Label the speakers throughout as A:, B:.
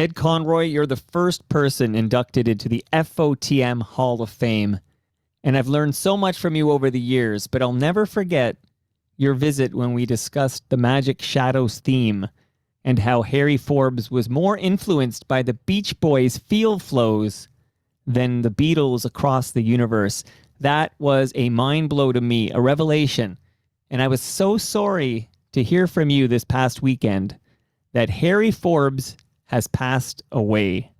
A: Ed Conroy, you're the first person inducted into the FOTM Hall of Fame. And I've learned so much from you over the years, but I'll never forget your visit when we discussed the Magic Shadows theme and how Harry Forbes was more influenced by the Beach Boys' Feel Flows than the Beatles across the universe. That was a mind blow to me, a revelation. And I was so sorry to hear from you this past weekend that Harry Forbes has passed away.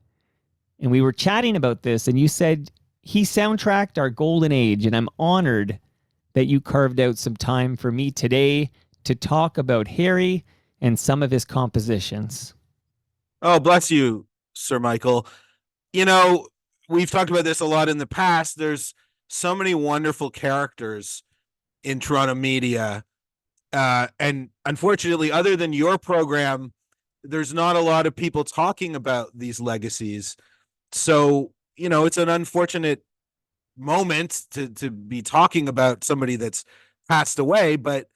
A: And we were chatting about this, and you said he soundtracked our golden age, and I'm honored that you carved out some time for me today to talk about Harry and some of his compositions.
B: Oh, bless you, Sir Michael. You know, we've talked about this a lot in the past. There's so many wonderful characters in Toronto media. And unfortunately, other than your program, there's not a lot of people talking about these legacies. So, it's an unfortunate moment to be talking about somebody that's passed away, but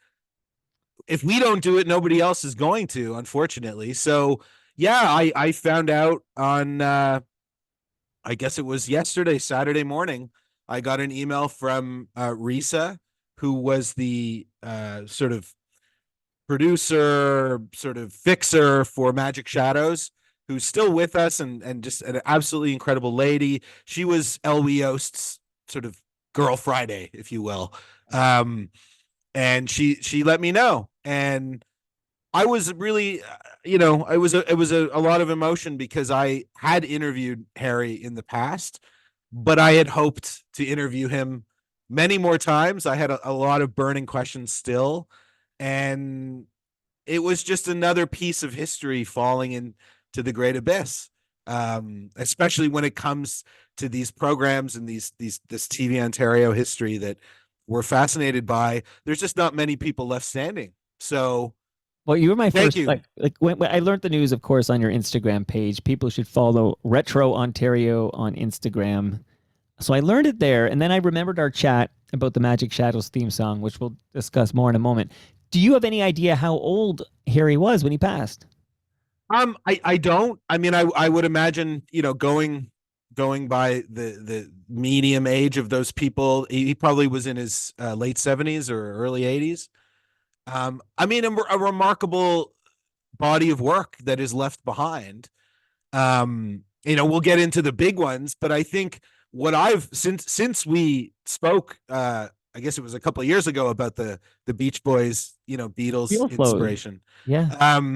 B: if we don't do it, nobody else is going to, unfortunately. So yeah, I found out on I guess it was yesterday, Saturday morning, I got an email from Risa, who was the sort of producer, sort of fixer for Magic Shadows, who's still with us and just an absolutely incredible lady. She was Elwie Ost's sort of Girl Friday, if you will. And she let me know. And I was really, it was a lot of emotion because I had interviewed Harry in the past, but I had hoped to interview him many more times. I had a lot of burning questions still, and it was just another piece of history falling into the great abyss. Especially when it comes to these programs and this TV Ontario history that we're fascinated by. There's just not many people left standing. So,
A: well, you were my
B: thank
A: first,
B: you.
A: when I learned the news, of course, on your Instagram page. People should follow Retrontario on Instagram. So I learned it there, and then I remembered our chat about the Magic Shadows theme song, which we'll discuss more in a moment. Do you have any idea how old Harry was when he passed?
B: I don't. I mean, I would imagine, going by the medium age of those people, he probably was in his late 70s or early 80s. I mean, a remarkable body of work that is left behind. We'll get into the big ones, but I think what I've since we spoke, I guess it was a couple of years ago, about the Beach Boys, Beatles
A: Feel flows.
B: inspiration.
A: Yeah.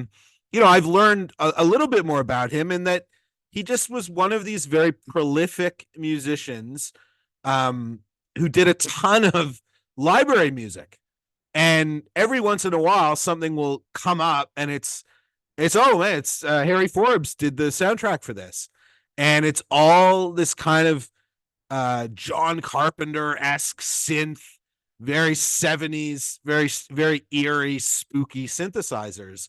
B: I've learned a little bit more about him, in that he just was one of these very prolific musicians, who did a ton of library music. And every once in a while, something will come up, and it's Harry Forbes did the soundtrack for this, and it's all this kind of John Carpenter-esque synth, very 70s, very very eerie, spooky synthesizers.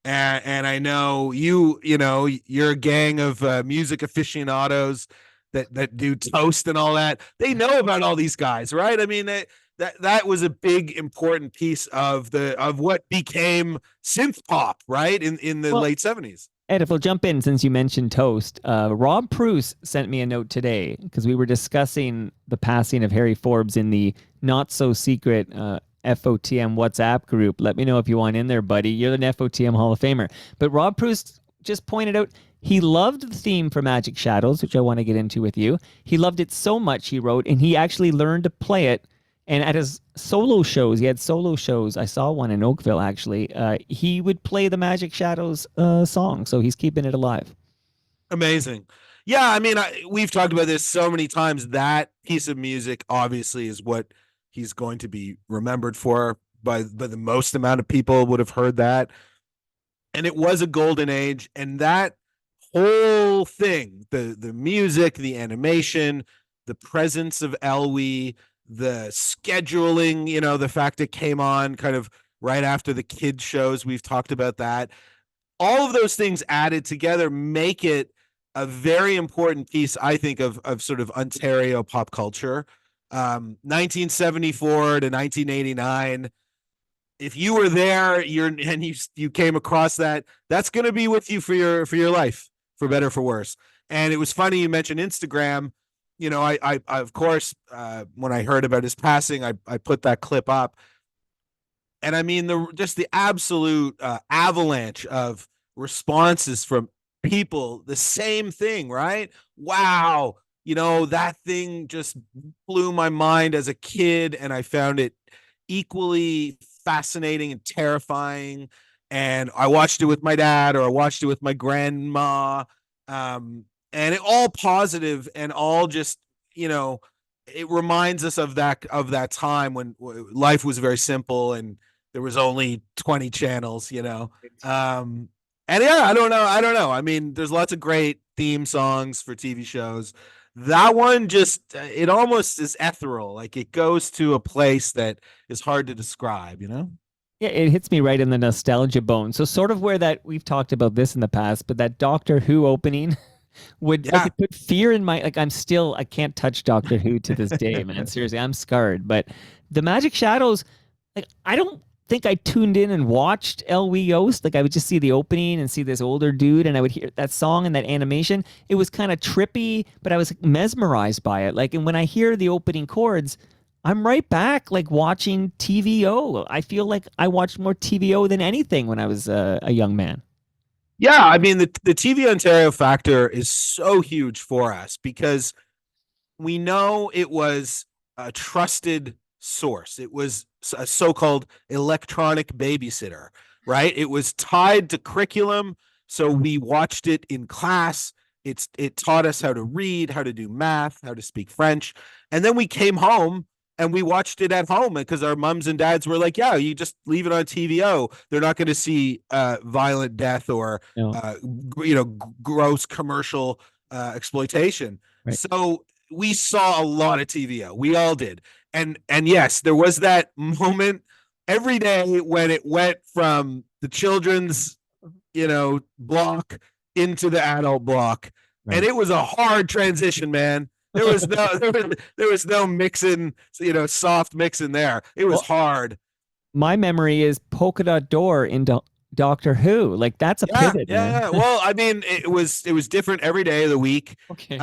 B: And I know you're a gang of music aficionados that do Toast and all that. They know about all these guys, right? I mean, that was a big important piece of what became synth pop, right, in the late 70s.
A: Ed, if we'll jump in, since you mentioned Toast, Rob Pruce sent me a note today because we were discussing the passing of Harry Forbes in the not so secret FOTM WhatsApp group. Let me know if you want in there, buddy. You're an FOTM Hall of Famer. But Rob Pruce just pointed out he loved the theme for Magic Shadows, which I want to get into with you. He loved it so much, he wrote, and he actually learned to play it. And at his solo shows, he had solo shows. I saw one in Oakville, actually. He would play the Magic Shadows song, so he's keeping it alive.
B: Amazing. Yeah, I mean, we've talked about this so many times. That piece of music obviously is what he's going to be remembered for. By the most amount of people would have heard that. And it was a golden age. And that whole thing, the music, the animation, the presence of Elwie, the scheduling, the fact it came on kind of right after the kids shows, we've talked about that. All of those things added together make it a very important piece, I think, of sort of Ontario pop culture. 1974 to 1989. If you were there, you came across that, that's going to be with you for your life, for better or for worse. And it was funny you mentioned Instagram. You know, I of course, when I heard about his passing, I put that clip up, and I mean the absolute avalanche of responses from people. The same thing, right? Wow, you know, that thing just blew my mind as a kid, and I found it equally fascinating and terrifying. And I watched it with my dad, or I watched it with my grandma, um, and it all positive and all just, you know, it reminds us of that time when life was very simple and there was only 20 channels, you know. Um, and yeah, I don't know. I mean, there's lots of great theme songs for TV shows. That one just, it almost is ethereal. Like it goes to a place that is hard to describe, you know?
A: Yeah, it hits me right in the nostalgia bone. So sort of where that we've talked about this in the past, but that Doctor Who opening would like
B: Yeah.
A: it put fear in my like I can't touch Doctor Who to this day, man. Seriously, I'm scarred. But the Magic Shadows, like I don't think I tuned in and watched LW Yost. Like I would just see the opening and see this older dude, and I would hear that song and that animation. It was kind of trippy, but I was mesmerized by it. Like, and when I hear the opening chords, I'm right back like watching TVO. I feel like I watched more TVO than anything when I was a young man.
B: Yeah, I mean the TV Ontario factor is so huge for us because we know it was a trusted source. It was a so-called electronic babysitter, right? It was tied to curriculum, so we watched it in class. It taught us how to read, how to do math, how to speak French, and then we came home and we watched it at home because our mums and dads were like, "Yeah, you just leave it on TVO. They're not going to see violent death or
A: No,
B: you know, gross commercial exploitation."
A: right.
B: So we saw a lot of TVO. We all did. And yes, there was that moment every day when it went from the children's, you know, block into the adult block. And
A: Right.
B: it was a hard transition, man. There was no there was no mixing, you know, soft mixing there. It was
A: Well,
B: hard.
A: my memory is Polka Dot Door into Doctor Who. Like that's a
B: Yeah,
A: pivot,
B: yeah,
A: man.
B: yeah. Well, I mean, it was different every day of the week.
A: Okay.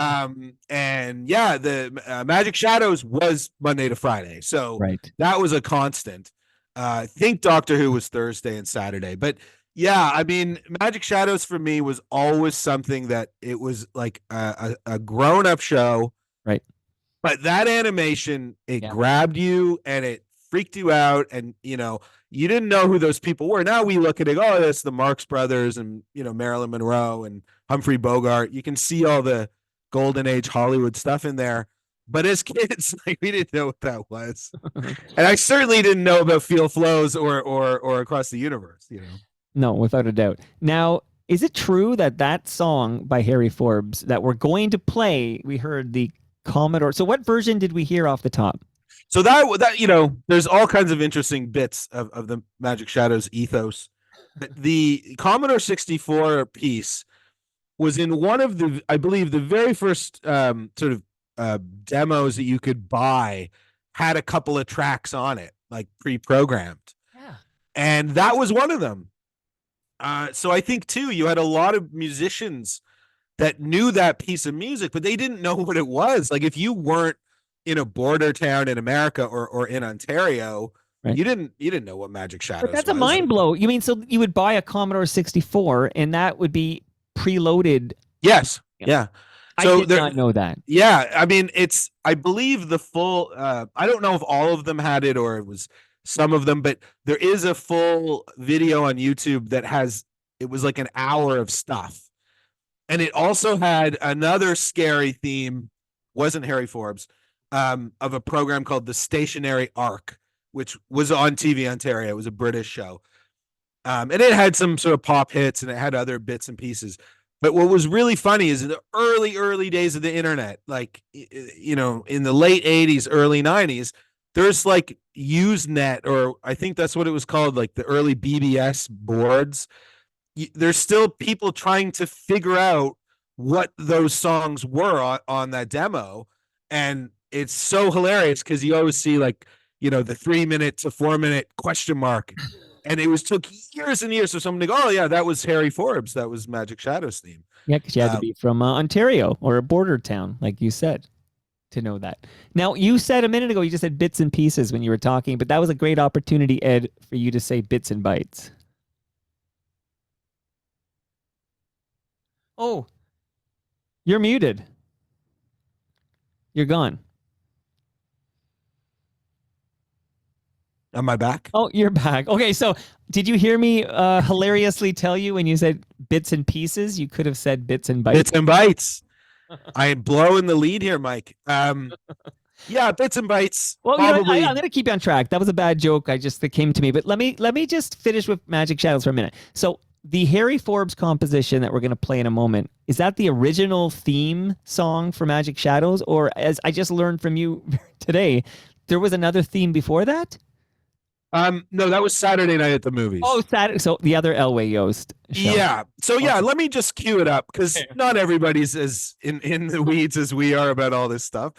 B: And yeah, the Magic Shadows was Monday to Friday, so
A: Right.
B: that was a constant. I think Doctor Who was Thursday and Saturday, but yeah, I mean, Magic Shadows for me was always something that it was like a grown up show,
A: Right.
B: but that animation, it
A: Yeah.
B: grabbed you and it freaked you out, and you know, you didn't know who those people were. Now we look at it, oh, that's the Marx Brothers and, you know, Marilyn Monroe and Humphrey Bogart. You can see all the golden age Hollywood stuff in there. But as kids, like we didn't know what that was. And I certainly didn't know about Feel Flows or Across the Universe, you know.
A: No, without a doubt. Now, is it true that that song by Harry Forbes that we're going to play, we heard the Commodore. So what version did we hear off the top?
B: So that you know, there's all kinds of interesting bits of the Magic Shadows ethos. The Commodore 64 piece was in one of the, I believe, the very first sort of demos that you could buy had a couple of tracks on it, like pre-programmed,
A: Yeah.
B: and that was one of them. So I think too, you had a lot of musicians that knew that piece of music, but they didn't know what it was. Like if you weren't in a border town in America or in Ontario,
A: Right.
B: you didn't know what Magic Shadows
A: But that's a
B: was.
A: mind blow. You mean so you would buy a Commodore 64 and that would be preloaded?
B: Yes. Yeah.
A: I
B: So
A: did not know that.
B: yeah, I mean, it's, I believe the full, I don't know if all of them had it or it was some of them, but there is a full video on YouTube that has, it was like an hour of stuff. And it also had another scary theme, wasn't Harry Forbes, of a program called The Stationary Arc, which was on TV Ontario. It was a British show. And it had some sort of pop hits and it had other bits and pieces. But what was really funny is in the early days of the internet, like, you know, in the late 80s, early 90s, there's like Usenet, or I think that's what it was called, like the early BBS boards. There's still people trying to figure out what those songs were on that demo. And it's so hilarious because you always see, like, you know, the 3 minute to 4 minute question mark. And it took years and years for someone to go, oh yeah, that was Harry Forbes. That was Magic Shadow's theme.
A: Yeah, because you had to be from Ontario or a border town, like you said, to know that. Now, you said a minute ago, you just said bits and pieces when you were talking, but that was a great opportunity, Ed, for you to say bits and bytes. Oh, you're muted. You're gone.
B: Am I back?
A: Oh, you're back. Okay, so did you hear me hilariously tell you when you said bits and pieces? You could have said bits and bytes.
B: Bits and bytes. I am blowing the lead here, Mike. Yeah, bits and bytes.
A: Well,
B: probably.
A: I'm going to keep you on track. That was a bad joke. That came to me. But let me just finish with Magic Shadows for a minute. So the Harry Forbes composition that we're going to play in a moment, is that the original theme song for Magic Shadows? Or as I just learned from you today, there was another theme before that?
B: No, that was Saturday Night at the Movies.
A: Oh, Saturday. So the other Elway Yost show.
B: Yeah. So yeah, let me just cue it up because not everybody's as in the weeds as we are about all this stuff.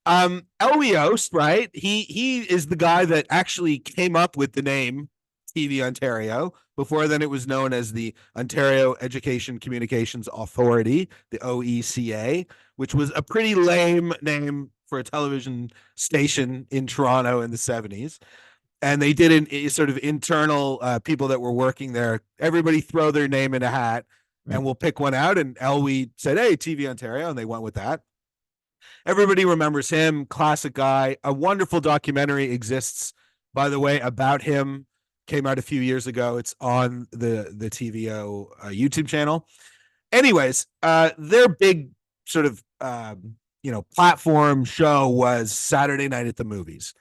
B: Elway Yost, right? He is the guy that actually came up with the name TV Ontario. Before then, it was known as the Ontario Education Communications Authority, the OECA, which was a pretty lame name for a television station in Toronto in the 70s. And they did a sort of internal people that were working there. Everybody throw their name in a hat, right, and we'll pick one out. And Elway said, "Hey, TV Ontario," and they went with that. Everybody remembers him, classic guy. A wonderful documentary exists, by the way, about him. Came out a few years ago. It's on the TVO YouTube channel. Anyways, their big sort of platform show was Saturday Night at the Movies.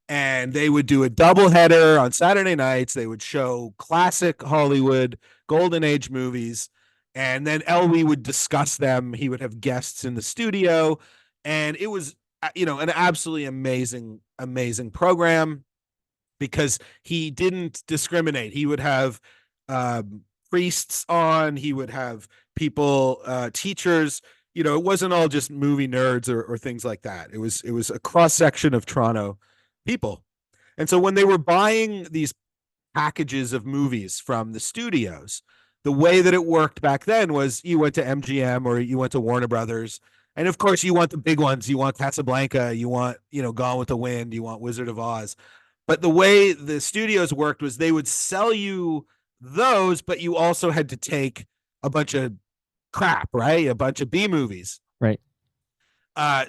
B: And they would do a doubleheader on Saturday nights. They would show classic Hollywood golden age movies. And then Elway would discuss them. He would have guests in the studio. And it was, an absolutely amazing program because he didn't discriminate. He would have priests on. He would have people, teachers. It wasn't all just movie nerds or things like that. It was a cross section of Toronto people. And so when they were buying these packages of movies from the studios, the way that it worked back then was you went to MGM or you went to Warner Brothers. And of course you want the big ones. You want Casablanca, you want, Gone with the Wind, you want Wizard of Oz. But the way the studios worked was they would sell you those, but you also had to take a bunch of crap, right? A bunch of B movies.
A: Right.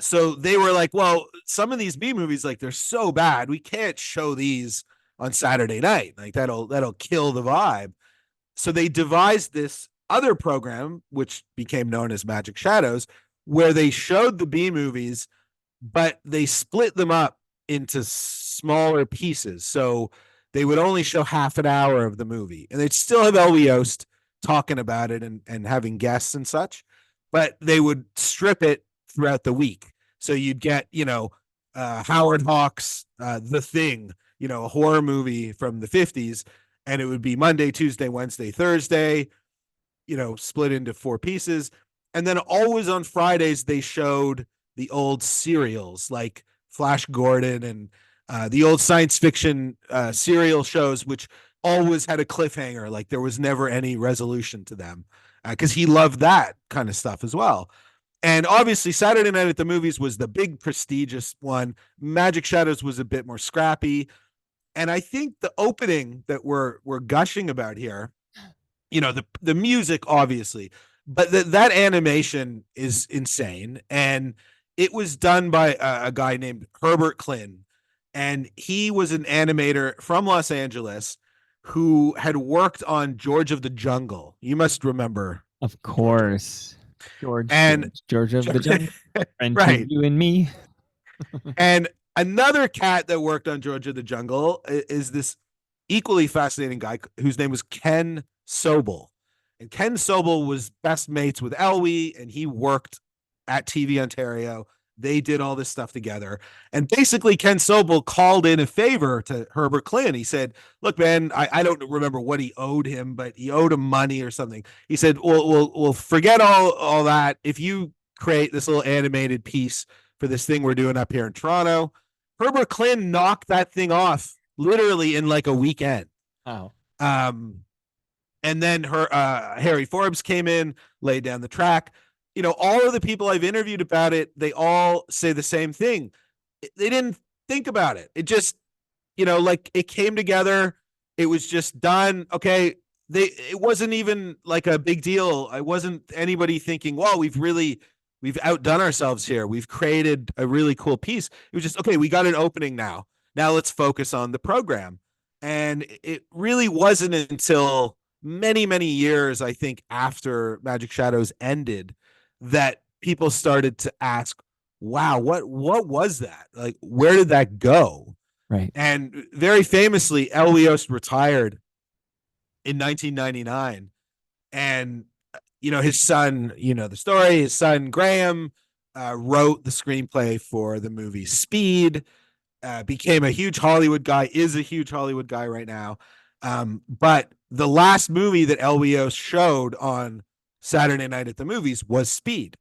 B: So they were like, well, some of these B movies, like, they're so bad, we can't show these on Saturday night. Like that'll kill the vibe. So they devised this other program, which became known as Magic Shadows, where they showed the B movies, but they split them up into smaller pieces. So they would only show half an hour of the movie, and they'd still have Elway Yost talking about it and having guests and such, but they would strip it throughout the week. So you'd get, Howard Hawks, The Thing, a horror movie from the 50s, and it would be Monday, Tuesday, Wednesday, Thursday, split into 4 pieces. And then always on Fridays, they showed the old serials like Flash Gordon and the old science fiction serial shows, which always had a cliffhanger. Like there was never any resolution to them because he loved that kind of stuff as well. And obviously Saturday Night at the Movies was the big prestigious one. Magic Shadows was a bit more scrappy. And I think the opening that we're gushing about here, the music, obviously, but that animation is insane. And it was done by a guy named Herbert Klin. And he was an animator from Los Angeles who had worked on George of the Jungle. You must remember.
A: Of course. George of the Jungle. And
B: right.
A: You and me.
B: And another cat that worked on George of the Jungle is this equally fascinating guy whose name was Ken Sobel. And Ken Sobel was best mates with Elway, and he worked at TV Ontario. They did all this stuff together. And basically, Ken Sobel called in a favor to Herbert Klin. He said, look, man, I don't remember what he owed him, but he owed him money or something. He said, we'll forget all that. If you create this little animated piece for this thing we're doing up here in Toronto. Herbert Klin knocked that thing off literally in like a weekend.
A: Wow.
B: Um, and then Harry Forbes came in, laid down the track. All of the people I've interviewed about it, they all say the same thing. They didn't think about it. It just, like it came together. It was just done. Okay. It wasn't even like a big deal. I wasn't anybody thinking, well, we've outdone ourselves here. We've created a really cool piece. It was just, okay, we got an opening now. Now let's focus on the program. And it really wasn't until many, many years, I think, after Magic Shadows ended, that people started to ask, wow, what was that? Like, where did that go?
A: Right.
B: And very famously, Elios retired in 1999. And, his son, the story, his son, Graham, wrote the screenplay for the movie Speed, became a huge Hollywood guy, is a huge Hollywood guy right now. But the last movie that Elios showed on Saturday Night at the Movies was Speed.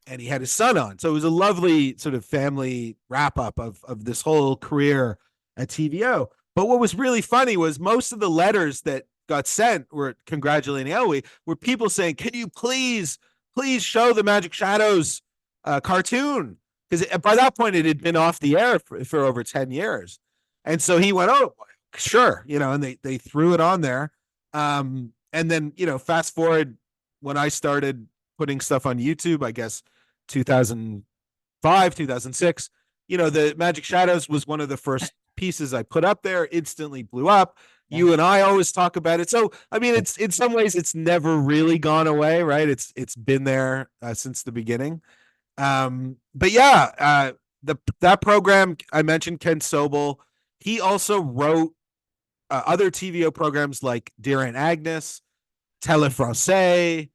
B: And he had his son on. So it was a lovely sort of family wrap up of this whole career at TVO. But what was really funny was most of the letters that got sent were congratulating Elway were people saying, can you please show the Magic Shadows cartoon? Because by that point it had been off the air for over 10 years. And so he went, oh, sure. And they threw it on there. And then, fast forward when I started putting stuff on YouTube, I guess 2005, 2006, the Magic Shadows was one of the first pieces I put up there, instantly blew up. You and I always talk about it. So, I mean, it's in some ways it's never really gone away, right? It's been there since the beginning. But yeah, that program I mentioned, Ken Sobel, he also wrote other TVO programs like Dear Aunt Agnes, Tele Francais,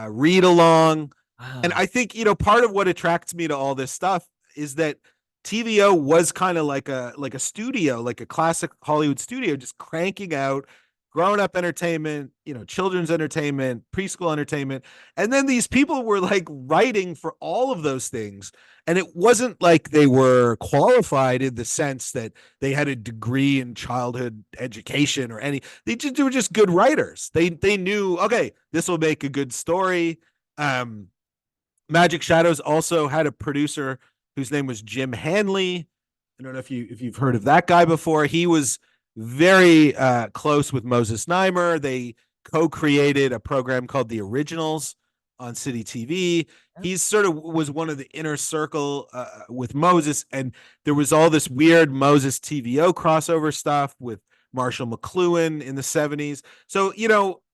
B: Read Along.
A: Wow.
B: And I think, part of what attracts me to all this stuff is that TVO was kind of like a studio, like a classic Hollywood studio, just cranking out grown-up entertainment, children's entertainment, preschool entertainment. And then these people were like writing for all of those things. And it wasn't like they were qualified in the sense that they had a degree in childhood education or any. They were just good writers. They knew, okay, this will make a good story. Magic Shadows also had a producer whose name was Jim Hanley. I don't know if you've heard of that guy before. He was very close with Moses Neimer. They co-created a program called The Originals on City TV. He sort of was one of the inner circle with Moses, and there was all this weird Moses TVO crossover stuff with Marshall McLuhan in the 70s. So,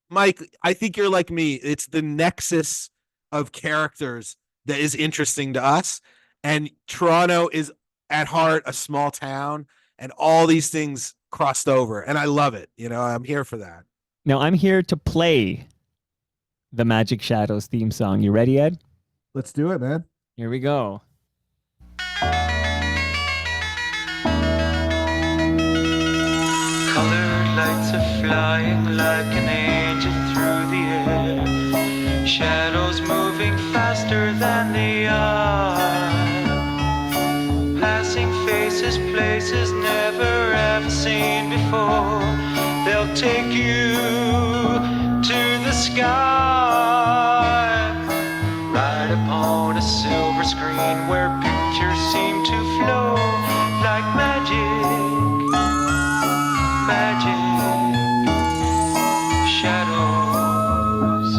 B: Mike, I think you're like me. It's the nexus of characters that is interesting to us. And Toronto is at heart a small town, and all these things crossed over. And I love it. I'm here for that.
A: Now I'm here to play the Magic Shadows theme song. You ready, Ed?
B: Let's do it, man.
A: Here we go.
C: Colored lights are flying like an angel through the air. Shadows moving faster than the eye. Passing faces, places never ever seen before. They'll take you to the sky. Right upon a silver screen where pictures seem to flow like magic. Shadows.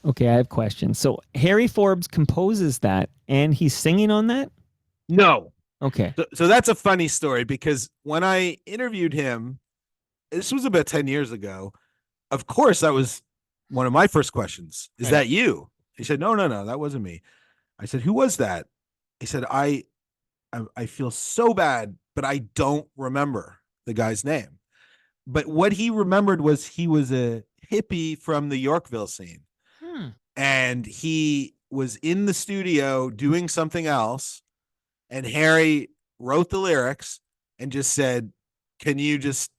A: Okay, I have questions. So Harry Forbes composes that, and he's singing on that?
B: No.
A: Okay.
B: So that's a funny story, because when I interviewed him, this was about 10 years ago. Of course, that was one of my first questions. Is that you? He said, no, that wasn't me. I said, who was that? He said, I feel so bad, but I don't remember the guy's name. But what he remembered was he was a hippie from the Yorkville scene. And he was in the studio doing something else. And Harry wrote the lyrics and just said, can you just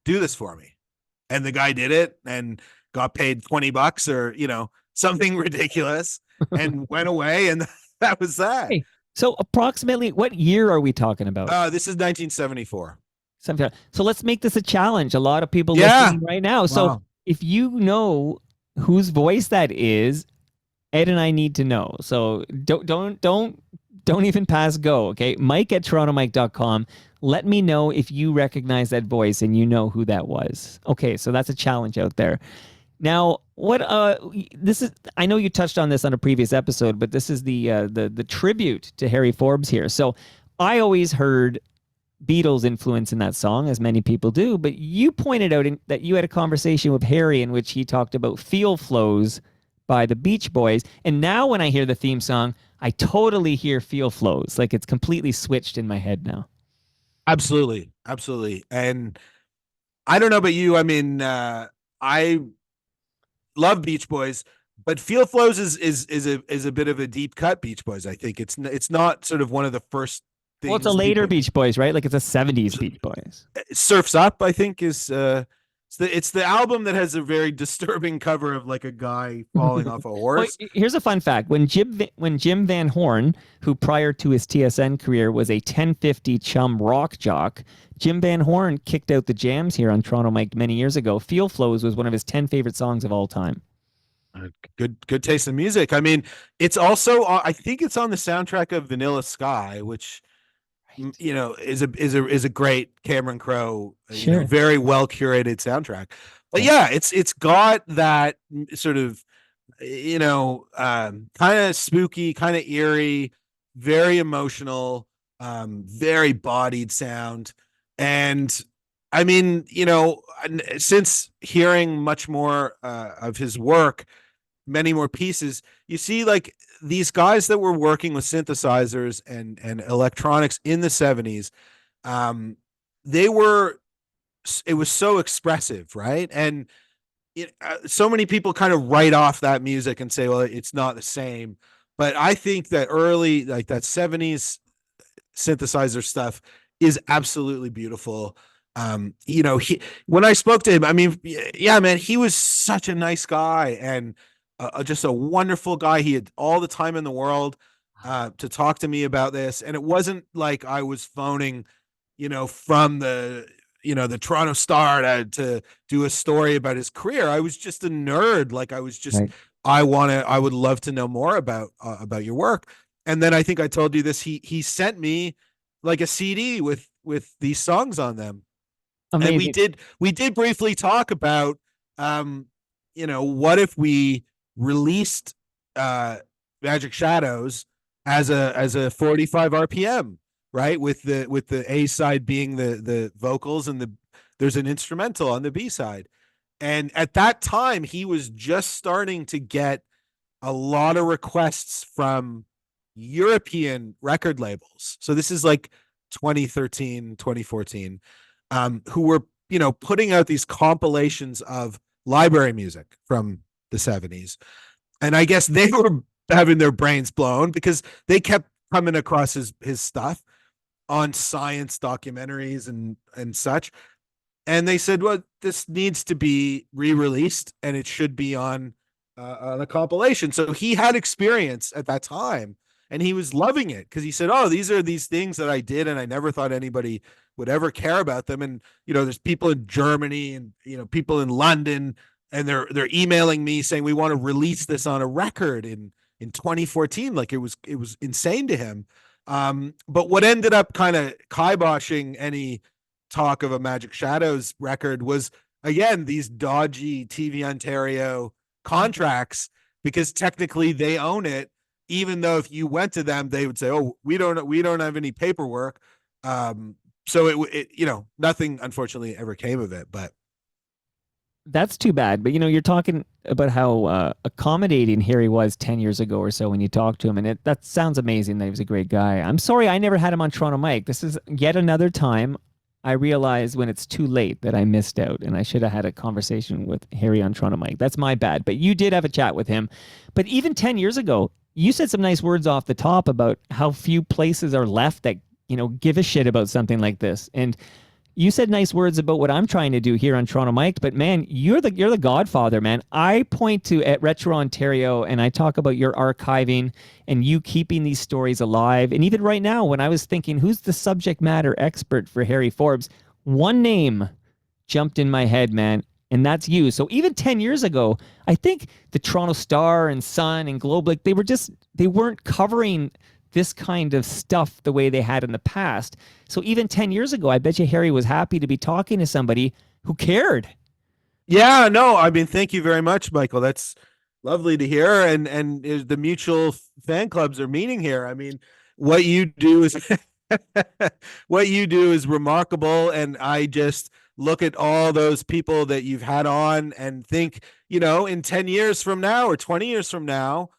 B: do this for me? And the guy did it and got paid $20 or, something ridiculous. and went away, and that was that.
A: Hey, so approximately what year are we talking about?
B: This is 1974.
A: So let's make this a challenge. A lot of people
B: Yeah.
A: listening right now. So
B: Wow.
A: if you know whose voice that is, Ed and I need to know. So don't even pass go. Okay, Mike at TorontoMike.com. Let me know if you recognize that voice and you know who that was. Okay, so that's a challenge out there. Now, what this is, I know you touched on this on a previous episode, but this is the tribute to Harry Forbes here. So I always heard Beatles influence in that song, as many people do, but you pointed out that you had a conversation with Harry in which he talked about Feel Flows by the Beach Boys. And now when I hear the theme song, I totally hear Feel Flows. Like it's completely switched in my head now.
B: Absolutely. Absolutely. And I don't know about you. I mean, I love Beach Boys, but Feel Flows is a bit of a deep cut Beach Boys. I think it's not sort of one of the first things.
A: Well, it's a later Beach Boys, right? Like it's a 70s Beach Boys.
B: Surf's Up, I think, is it's the album that has a very disturbing cover of like a guy falling off a horse.
A: Well, here's a fun fact. When Jim Van Horn, who prior to his TSN career was a 1050 chum rock jock, Jim Van Horn kicked out the jams here on Toronto Mike many years ago. Feel Flows was one of his 10 favorite songs of all time.
B: Good taste in music. I mean, it's also I think it's on the soundtrack of Vanilla Sky, which you know is a great Cameron Crowe,
A: Sure.
B: Very well curated soundtrack. But yeah, it's got that sort of kind of spooky, kind of eerie, very emotional, very bodied sound. And I mean, since hearing much more of his work, many more pieces, you see like these guys that were working with synthesizers and electronics in the 70s, it was so expressive, right? And so many people kind of write off that music and say, well, it's not the same. But I think that early, like that 70s synthesizer stuff is absolutely beautiful. When I spoke to him, I mean, yeah, man, he was such a nice guy and just a wonderful guy. He had all the time in the world to talk to me about this. And it wasn't like I was phoning, from the Toronto Star to do a story about his career. I was just a nerd. Like I was just, right. I would love to know more about your work. And then I think I told you this, he sent me like a CD with these songs on them. Amazing. And we did briefly talk about, what if we released Magic Shadows as a 45 RPM, right? With the A side being the vocals and there's an instrumental on the B side. And at that time, he was just starting to get a lot of requests from European record labels. So this is like 2013, 2014, who were, putting out these compilations of library music from the 70s. And I guess they were having their brains blown because they kept coming across his stuff on science documentaries and such. And they said, well, this needs to be re-released and it should be on a compilation. So he had experience at that time and he was loving it because he said, oh, these are these things that I did and I never thought anybody would ever care about them. And, there's people in Germany and, people in London, and they're emailing me saying, we want to release this on a record in 2014. Like it was insane to him. But what ended up kind of kiboshing any talk of a Magic Shadows record was, again, these dodgy TV Ontario contracts, because technically they own it, even though if you went to them, they would say, oh, we don't have any paperwork. So it nothing unfortunately ever came of it, but
A: that's too bad. But you're talking about how accommodating Harry was 10 years ago or so when you talked to him, and that sounds amazing that he was a great guy. I'm sorry I never had him on Toronto Mike. This is yet another time I realize when it's too late that I missed out, and I should have had a conversation with Harry on Toronto Mike. That's my bad. But you did have a chat with him. But even 10 years ago, you said some nice words off the top about how few places are left that give a shit about something like this. And you said nice words about what I'm trying to do here on Toronto Mike'd, but man, you're the godfather, man. I point to at Retrontario and I talk about your archiving and you keeping these stories alive. And even right now, when I was thinking, who's the subject matter expert for Harry Forbes, one name jumped in my head, man, and that's you. So even 10 years ago, I think the Toronto Star and Sun and Globe, like they weren't covering this kind of stuff the way they had in the past. So even 10 years ago, I bet you Harry was happy to be talking to somebody who cared.
B: Yeah, no, I mean, thank you very much, Michael. That's lovely to hear. And the mutual fan clubs are meeting here. I mean, what you do is what you do is remarkable. And I just look at all those people that you've had on and think, in 10 years from now or 20 years from now,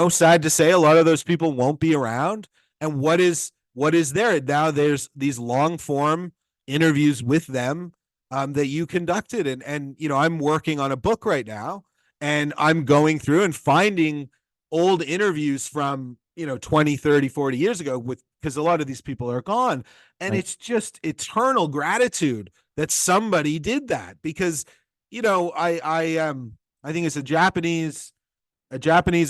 B: sad to say, a lot of those people won't be around. And what is there now? There's these long form interviews with them that you conducted, and I'm working on a book right now, and I'm going through and finding old interviews from 20, 30, 40 years ago because a lot of these people are gone, and It's just eternal gratitude that somebody did that, because I think it's a Japanese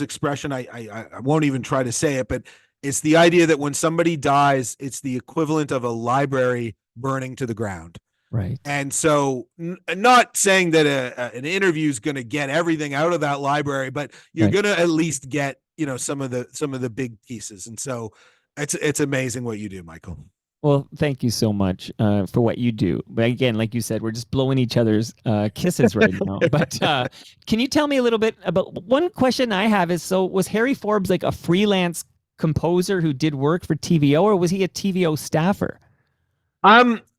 B: expression. I won't even try to say it, but it's the idea that when somebody dies, it's the equivalent of a library burning to the ground.
A: Right.
B: And so not saying that an interview is going to get everything out of that library, but you're going to at least get, some of the big pieces. And so it's amazing what you do, Michael.
A: Well, thank you so much for what you do. But again, like you said, we're just blowing each other's kisses right now. But can you tell me a little bit about, one question I have is, so was Harry Forbes like a freelance composer who did work for TVO, or was he a TVO staffer?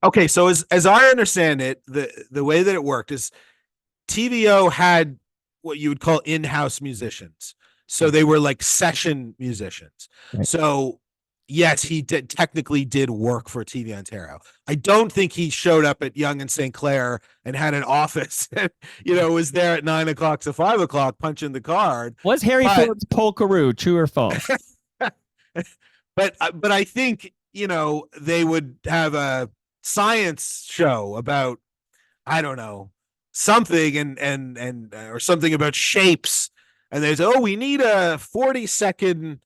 B: Okay, so as I understand it, the way that it worked is TVO had what you would call in-house musicians. So they were like session musicians. Right. So yes, he technically did work for TV Ontario. I don't think he showed up at Yonge and St. Clair and had an office and, was there at 9 o'clock to 5 o'clock punching the card.
A: Was Harry Forbes Polkaroo, true or false?
B: But I think, they would have a science show about, I don't know, something and or something about shapes. And there's, we need a 40-second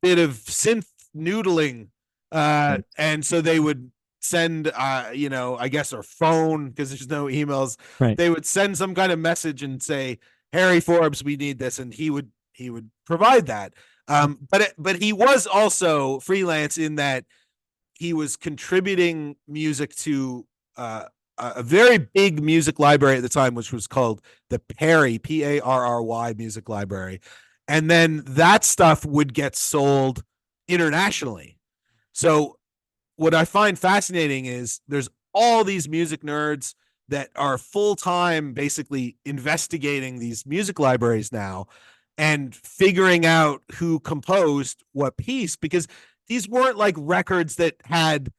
B: bit of synth noodling. And so they would send, I guess, or phone, because there's no emails. Right. They would send some kind of message and say, Harry Forbes, we need this. And he would provide that. But he was also freelance in that he was contributing music to a very big music library at the time, which was called the Perry, Parry Music Library. And then that stuff would get sold internationally. So what I find fascinating is there's all these music nerds that are full-time basically investigating these music libraries now and figuring out who composed what piece, because these weren't like records that had,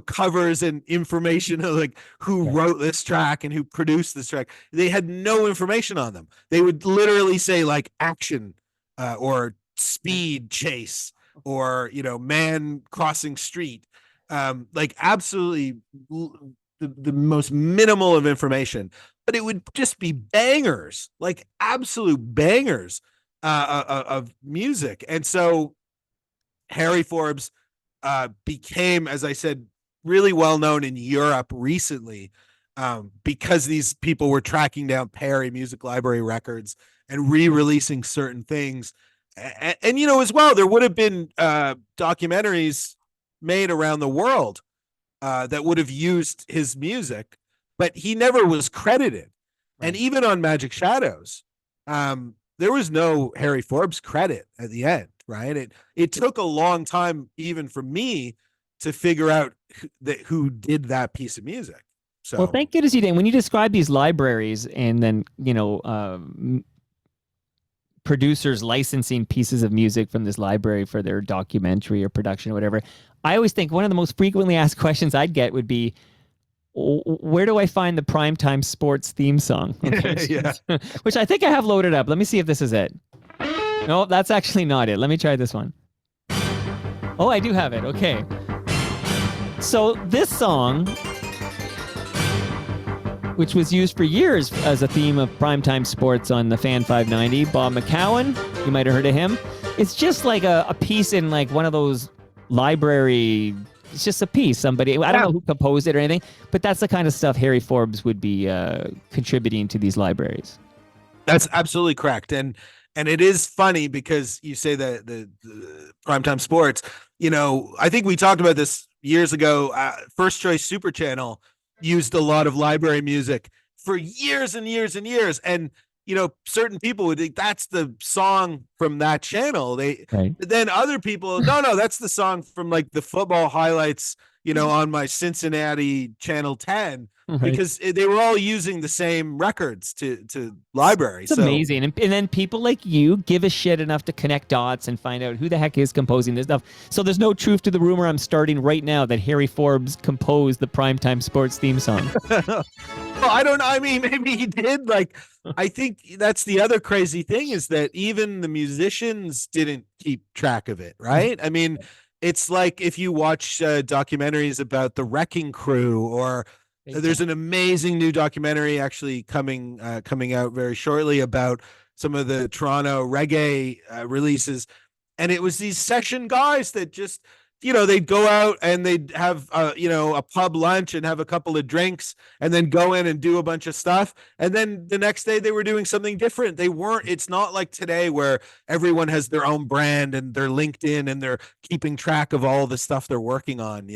B: covers and information of like who wrote this track and who produced this track. They had no information on them. They would literally say like action or speed chase or, man crossing street, like absolutely the most minimal of information, but it would just be bangers, like absolute bangers of music. And so Harry Forbes became, as I said, really well known in Europe recently because these people were tracking down Perry Music Library records and re-releasing certain things. And as well, there would have been documentaries made around the world that would have used his music, but he never was credited. Right. And even on Magic Shadows, there was no Harry Forbes credit at the end. Right. It took a long time, even for me, to figure out who did that piece of music. So,
A: well, thank goodness you did. When you describe these libraries and then, producers licensing pieces of music from this library for their documentary or production or whatever, I always think one of the most frequently asked questions I'd get would be, where do I find the primetime sports theme song?
B: Yeah.
A: Which I think I have loaded up. Let me see if this is it. No, that's actually not it. Let me try this one. Oh, I do have it. Okay. So this song, which was used for years as a theme of primetime sports on the Fan 590, Bob McCowan, you might have heard of him. It's just like a piece in like one of those library. It's just a piece. Somebody, I don't know who composed it or anything, but that's the kind of stuff Harry Forbes would be contributing to these libraries.
B: That's absolutely correct. And it is funny because you say that the primetime sports, I think we talked about this years ago. First Choice Super Channel used a lot of library music for years and years and years. And, certain people would think that's the song from that channel. Then other people, no, that's the song from like the football highlights, on my Cincinnati Channel 10. Right. Because they were all using the same records to library.
A: It's amazing. And then people like you give a shit enough to connect dots and find out who the heck is composing this stuff. So there's no truth to the rumor I'm starting right now that Harry Forbes composed the primetime sports theme song.
B: Well, I don't know. I mean, maybe he did. Like, I think that's the other crazy thing is that even the musicians didn't keep track of it, right? I mean, it's like if you watch documentaries about the Wrecking Crew or there's an amazing new documentary actually coming out very shortly about some of the Toronto reggae releases. And it was these session guys that just, they'd go out and they'd have, a pub lunch and have a couple of drinks and then go in and do a bunch of stuff. And then the next day they were doing something different. It's not like today where everyone has their own brand and they're linked in and they're keeping track of all the stuff they're working on,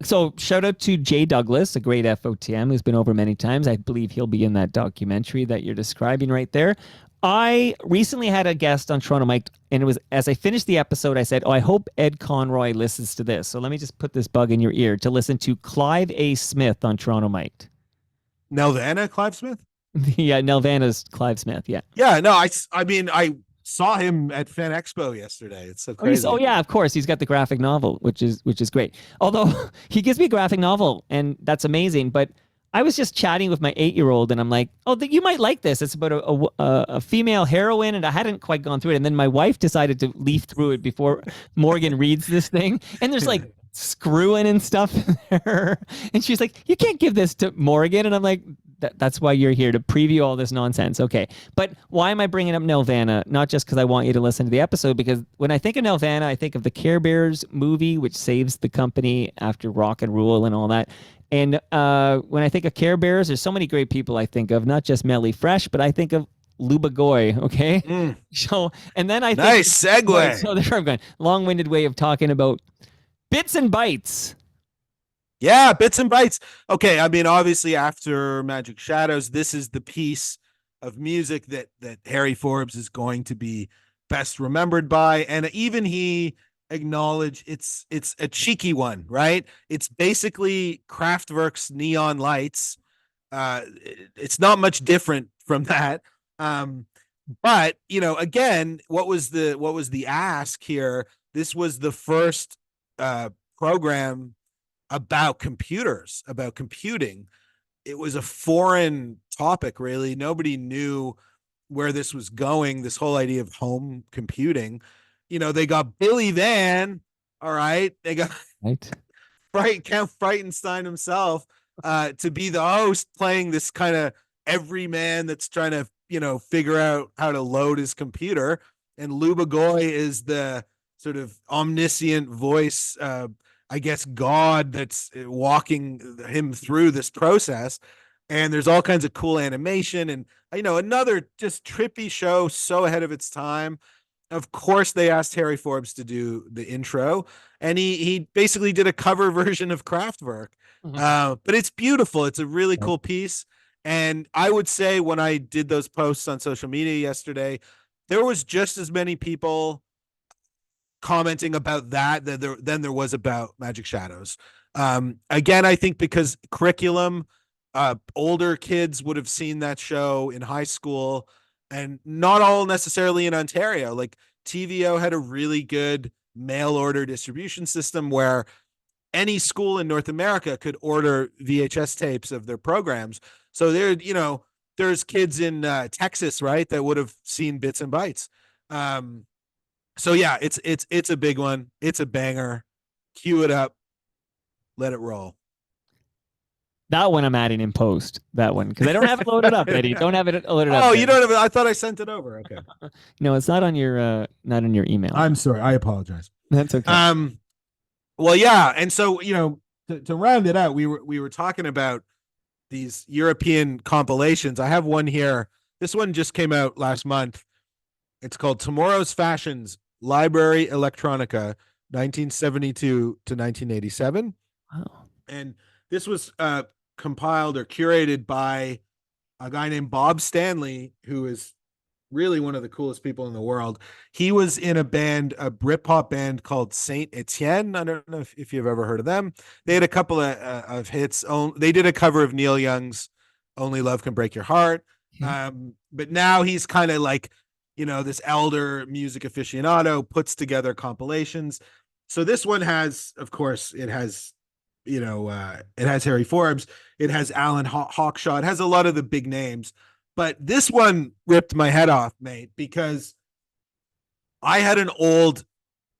A: So shout out to Jay Douglas, a great FOTM who's been over many times. I believe he'll be in that documentary that you're describing right there. I recently had a guest on Toronto Mike'd, and it was as I finished the episode, I said, I hope Ed Conroy listens to this. So let me just put this bug in your ear to listen to Clive A. Smith on Toronto Mike'd.
B: Nelvana Clive Smith?
A: Yeah, Nelvana's Clive Smith, yeah.
B: Yeah, no, I mean, I saw him at Fan Expo yesterday. It's so crazy.
A: Oh yeah, of course. He's got the graphic novel, which is great. Although he gives me a graphic novel, and that's amazing. But I was just chatting with my 8-year-old, and I'm like, "Oh, you might like this. It's about a female heroine," and I hadn't quite gone through it. And then my wife decided to leaf through it before Morgan reads this thing, and there's like screwing and stuff in there. And she's like, "You can't give this to Morgan," and I'm like, that's why you're here, to preview all this nonsense. Okay. But why am I bringing up Nelvana? Not just because I want you to listen to the episode, because when I think of Nelvana, I think of the Care Bears movie, which saves the company after rock and roll and all that. And when I think of Care Bears, there's so many great people I think of, not just Melly Fresh, but I think of Luba Goy, okay? So, and then I think...
B: Nice segue.
A: So there I'm going. Long-winded way of talking about Bits and Bytes.
B: Yeah, Bits and Bytes. Okay, I mean, obviously after Magic Shadows, this is the piece of music that Harry Forbes is going to be best remembered by. And even he acknowledged it's a cheeky one, right? It's basically Kraftwerk's Neon Lights. It's not much different from that. But, again, what was the ask here? This was the first program about computers, about computing. It was a foreign topic, really. Nobody knew where this was going, this whole idea of home computing. They got Billy Van, all right? They got Count Frightenstein himself to be the host, playing this kind of everyman that's trying to, figure out how to load his computer. And Luba Goy is the sort of omniscient voice, I guess, God that's walking him through this process. And there's all kinds of cool animation and, another just trippy show, so ahead of its time. Of course, they asked Harry Forbes to do the intro, and he basically did a cover version of Kraftwerk. But it's beautiful. It's a really cool piece. And I would say when I did those posts on social media yesterday, there was just as many people commenting about that than there was about Magic Shadows. Again, I think because curriculum, older kids would have seen that show in high school, and not all necessarily in Ontario. Like TVO had a really good mail order distribution system where any school in North America could order VHS tapes of their programs. So there's kids in Texas, right, that would have seen Bits and Bytes. So yeah, it's a big one. It's a banger. Cue it up. Let it roll.
A: That one I'm adding in post. That one, because I don't have it loaded up, Eddie. Don't have it loaded up.
B: Oh, you don't have it. I thought I sent it over. Okay.
A: No, it's not on your email.
B: I'm sorry. I apologize.
A: That's okay.
B: Well, yeah, and so to round it out, we were talking about these European compilations. I have one here. This one just came out last month. It's called Tomorrow's Fashions Library Electronica, 1972 to 1987.
A: Wow.
B: And this was compiled or curated by a guy named Bob Stanley, who is really one of the coolest people in the world. He was in a Britpop band called Saint Etienne. I don't know if you've ever heard of them. They had a couple of hits. They did a cover of Neil Young's Only Love Can Break Your Heart. But now he's kind of like, this elder music aficionado, puts together compilations. So this one has, of course, it has Harry Forbes. It has Alan Hawkshaw. It has a lot of the big names. But this one ripped my head off, mate, because I had an old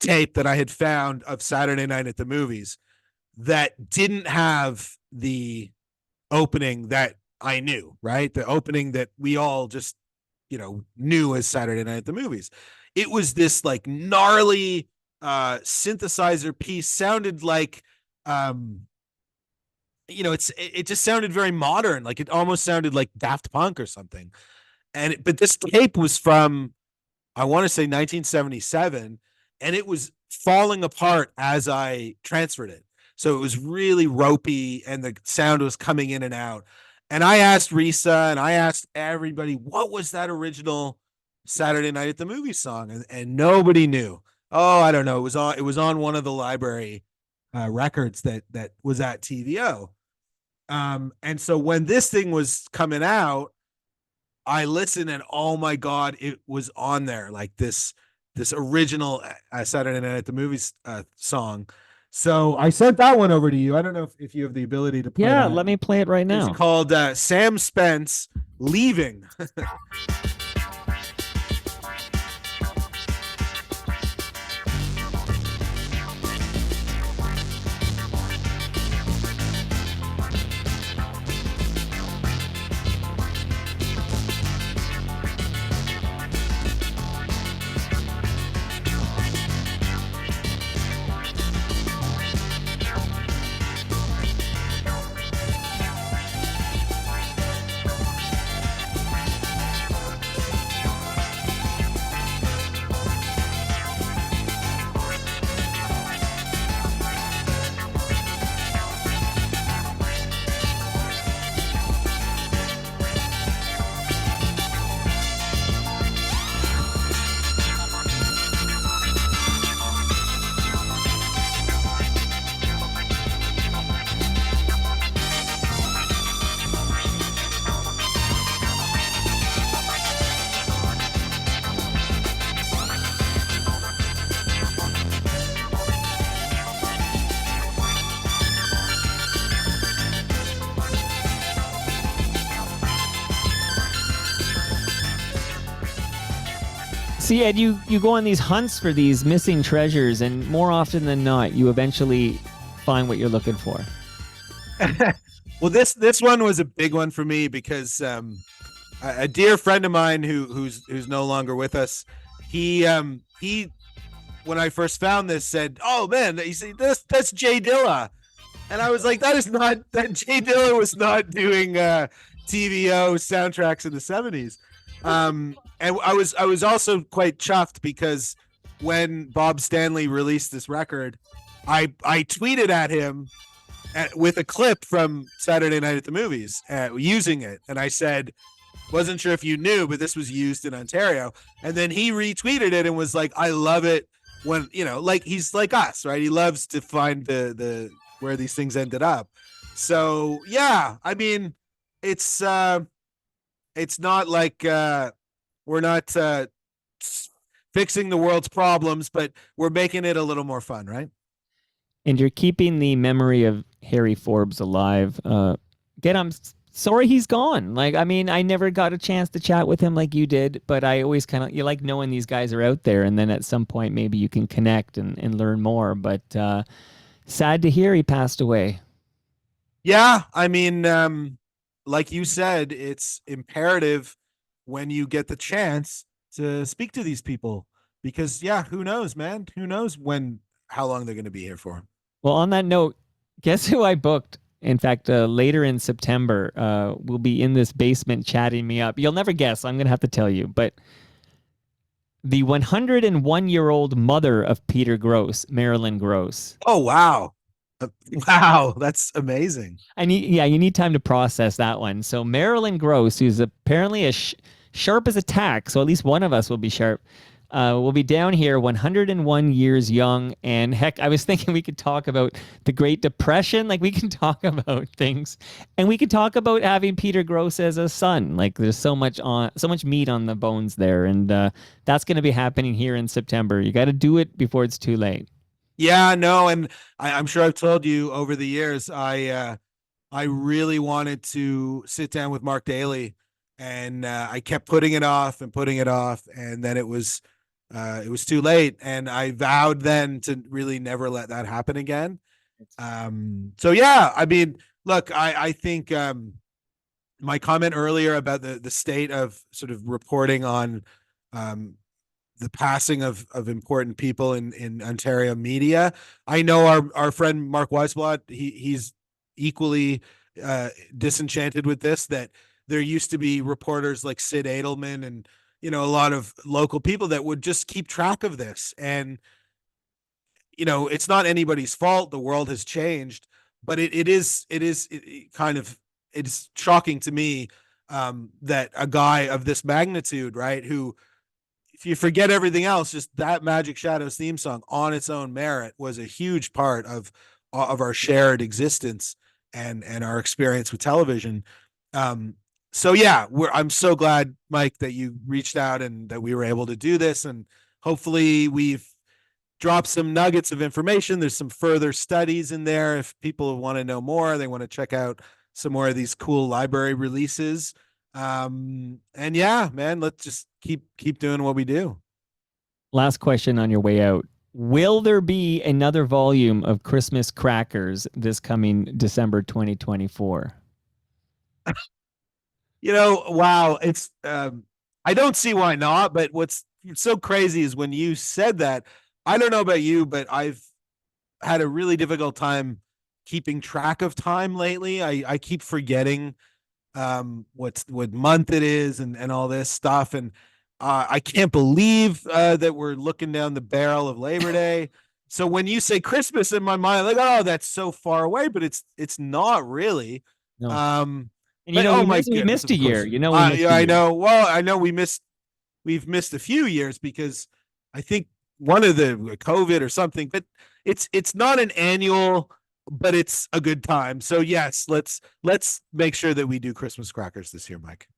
B: tape that I had found of Saturday Night at the Movies that didn't have the opening that I knew, right? The opening that we all just, knew as Saturday Night at the Movies. It was this like gnarly synthesizer piece, sounded like, it just sounded very modern. Like it almost sounded like Daft Punk or something. But this tape was from, I want to say 1977, and it was falling apart as I transferred it. So it was really ropey and the sound was coming in and out. And I asked Risa and I asked everybody, what was that original Saturday Night at the Movies song? And nobody knew. Oh, I don't know. It was on one of the library records that was at TVO. And so when this thing was coming out, I listened and oh my God, it was on there, like this original Saturday Night at the Movies song. So I sent that one over to you. I don't know if you have the ability to play
A: Yeah,
B: that.
A: let me play it right now.
B: It's called Sam Spence Leaving.
A: See, Ed, you go on these hunts for these missing treasures, and more often than not, you eventually find what you're looking for.
B: Well, this one was a big one for me because a dear friend of mine who's no longer with us, he when I first found this said, "Oh man, you see that's Jay Dilla," and I was like, "That Jay Dilla was not doing TVO soundtracks in the '70s." And I was also quite chuffed because when Bob Stanley released this record, I tweeted at him with a clip from Saturday Night at the Movies using it. And I said, wasn't sure if you knew, but this was used in Ontario. And then he retweeted it and was like, I love it when, like he's like us, right? He loves to find the where these things ended up. So yeah, I mean, it's not like we're not fixing the world's problems, but we're making it a little more fun, right?
A: And you're keeping the memory of Harry Forbes alive. I'm sorry he's gone. Like, I mean, I never got a chance to chat with him like you did, but I always you like knowing these guys are out there, and then at some point maybe you can connect and learn more. But sad to hear he passed away.
B: Yeah, I mean, like you said, it's imperative when you get the chance to speak to these people because, yeah, who knows, man? Who knows how long they're going to be here for?
A: Well, on that note, guess who I booked? In fact, later in September, we'll be in this basement chatting me up. You'll never guess. I'm going to have to tell you. But the 101-year-old mother of Peter Gross, Marilyn Gross.
B: Oh, wow. Wow, that's amazing.
A: You need time to process that one. So Marilyn Gross, who's apparently as sharp as a tack, so at least one of us will be sharp, will be down here 101 years young. And heck, I was thinking we could talk about the Great Depression. Like we can talk about things, and we could talk about having Peter Gross as a son. Like there's so much meat on the bones there. And that's going to be happening here in September. You got to do it before it's too late.
B: Yeah, no, and I'm sure I've told you over the years, I really wanted to sit down with Mark Daly, and I kept putting it off, and then it was too late, and I vowed then to really never let that happen again. So yeah, I mean, look, I think my comment earlier about the state of sort of reporting on the passing of important people in Ontario media. I know our friend Mark Weisblad, he's equally disenchanted with this, that there used to be reporters like Sid Edelman and, a lot of local people that would just keep track of this. And, it's not anybody's fault. The world has changed, but it's shocking to me that a guy of this magnitude, right, who, if you forget everything else, just that Magic Shadows theme song on its own merit was a huge part of our shared existence and our experience with television. So yeah, I'm so glad, Mike, that you reached out and that we were able to do this. And hopefully we've dropped some nuggets of information. There's some further studies in there. If people want to know more, they want to check out some more of these cool library releases. And yeah, man, let's just keep doing what we do.
A: Last question on your way out. Will there be another volume of Christmas Crackers this coming December 2024?
B: Wow. It's, I don't see why not, but what's so crazy is when you said that, I don't know about you, but I've had a really difficult time keeping track of time lately. I keep forgetting what month it is and all this stuff. And I can't believe that we're looking down the barrel of Labor Day. So when you say Christmas in my mind, like, oh, that's so far away, but it's not really.
A: No.
B: And
A: we missed a year.
B: I know. Well, I know we've missed a few years because I think one of the COVID or something, but it's not an annual, but it's a good time. So yes, let's make sure that we do Christmas Crackers this year, Mike.